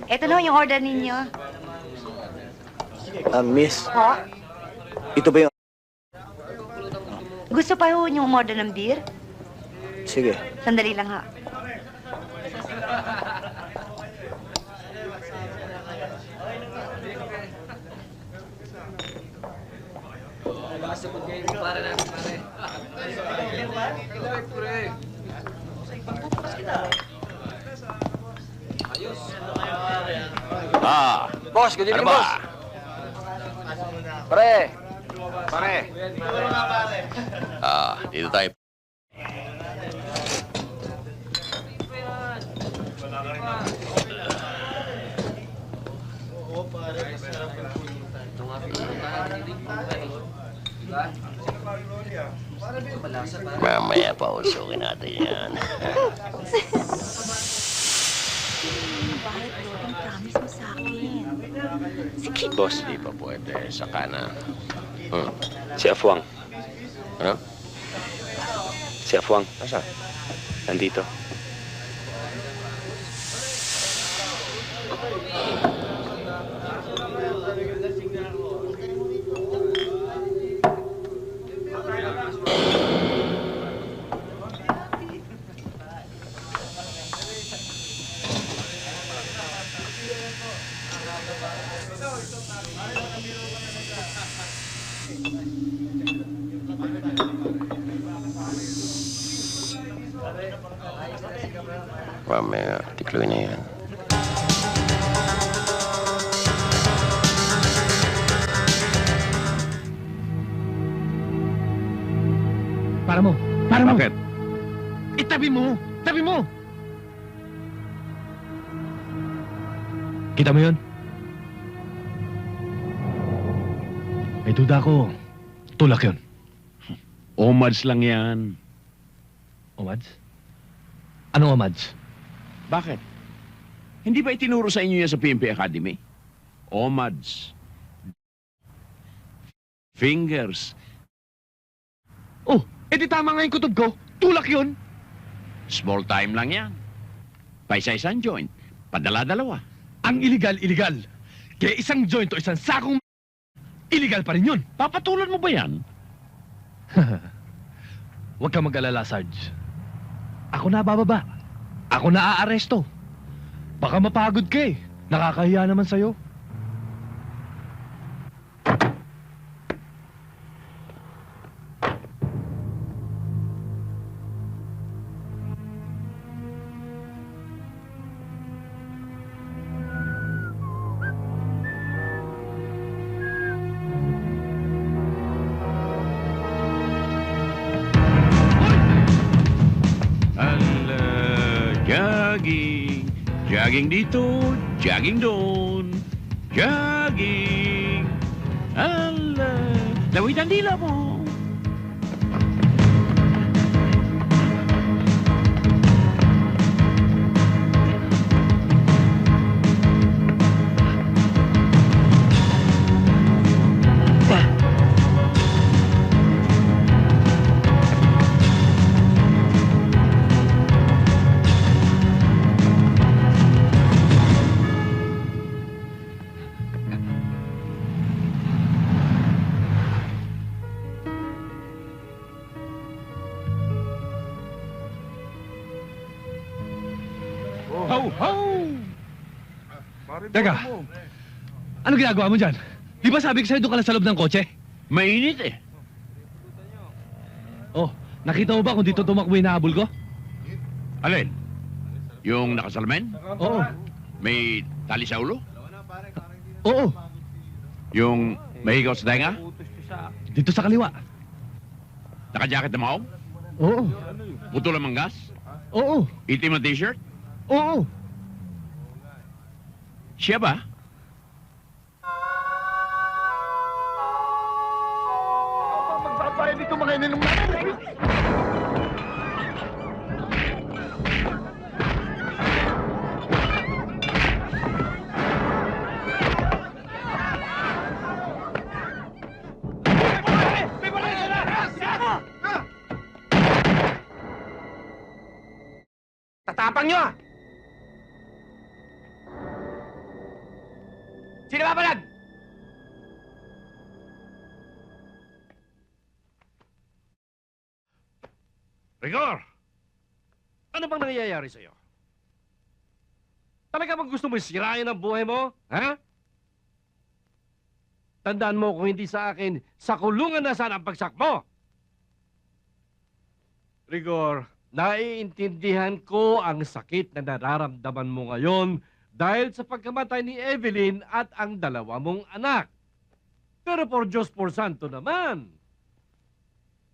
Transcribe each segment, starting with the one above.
Ito na yung order ninyo. Miss, Ho? ito ba yung... Gusto pa ho yung order ng beer? Sige. Sandali lang ha. Boss, good evening, Ano ba? boss. Pare. Pare. Dito tayo. Mamaya pa usukin natin yan. Bakit, Lord, promise mo sa akin? Sige. Boss, di pa pwede. Saka na. Si Afwang. Ano? Si Afwang. Asa? Nandito. Mamaya, tikloy na yan. Para mo! Para mo! Bakit? Itabi mo! Tabi mo! Kita mo yun? May duda ko. Tulak yun. Omads lang yan. Omads? Anong Omads? Bakit? Hindi ba itinuro sa inyo yan sa PNP Academy? Omads. Fingers. Oh, edi tama nga yung kutob ko. Tulak yun. Small time lang yan. Paisa-isang joint. Padala-dalawa. Ang illegal. Kaya isang joint o isang sakong illegal pa rin yun. Papatulan mo ba yan? Huwag kang mag-alala, Sarge. Ako na bababa. Ako na aaresto. Baka mapagod ka eh. Nakakahiya naman sa'yo. Jogging. Jogging dito, jogging doon. Jogging. Ala, lawid ang dila mo. Ho, ho! Teka, ano ginagawa mo dyan? Di ba sabi ko sa'yo doon ka lang sa loob ng kotse? Mainit eh. Oh, nakita mo ba kung dito tumakbo yung nahabol ko? Alin? Yung nakasalamin? Oo, May tali sa ulo? oo. Yung mahigaw sa tenga? Dito sa kaliwa. Naka-jacket na maong? Oo, Putol ang manggas? oo, Itim na t-shirt? oo. Siya ba? Magbabayad dito mga ininom natin. Tatapang nyo ah! Sino babalag? Rigor! Ano bang nangyayari sa'yo? Talaga bang gusto mo sirain ang buhay mo? Ha? Tandaan mo kung hindi sa akin, sa kulungan na sana ang bagsak mo! Rigor, naiintindihan ko ang sakit na nararamdaman mo ngayon dahil sa pagkamatay ni Evelyn at ang dalawa mong anak. Pero por Diyos por Santo naman,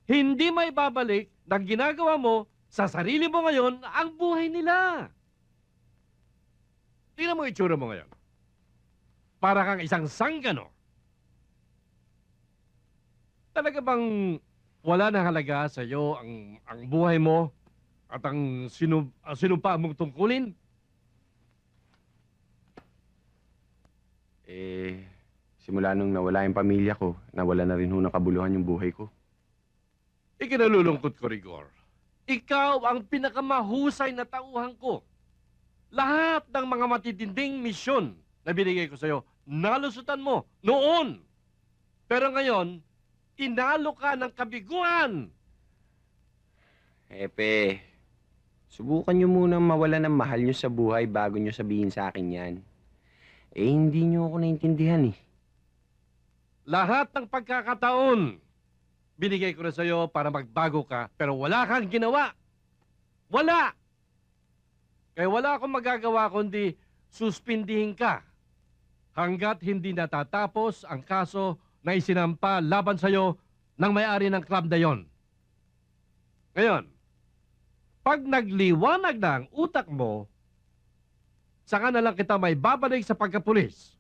hindi may babalik ng ginagawa mo sa sarili mo ngayon ang buhay nila. Tingnan mo itsura mo ngayon. Para kang isang sanggano. Talaga bang wala na halaga sa iyo ang buhay mo at ang sinumpa mong tungkulin? Simula nung nawala yung pamilya ko, nawala na rin ho ng kabuluhan yung buhay ko. Ikinalulungkot ko, Rigor. Ikaw ang pinakamahusay na tauhan ko. Lahat ng mga matitinding misyon na binigay ko sa'yo, nalusutan mo noon. Pero ngayon, tinalo ka ng kabiguan. Epe, subukan nyo muna mawala ng mahal nyo sa buhay bago nyo sabihin sa akin yan. Hindi nyo ako naintindihan eh. Lahat ng pagkakataon, binigay ko na sa'yo para magbago ka, pero wala kang ginawa. Wala! Kaya wala akong magagawa kundi suspindihin ka hanggat hindi natatapos ang kaso na isinampa laban sa'yo ng may-ari ng club na yon. Ngayon, pag nagliwanag na ang utak mo, saka na lang kita may babalik sa pagkapulis.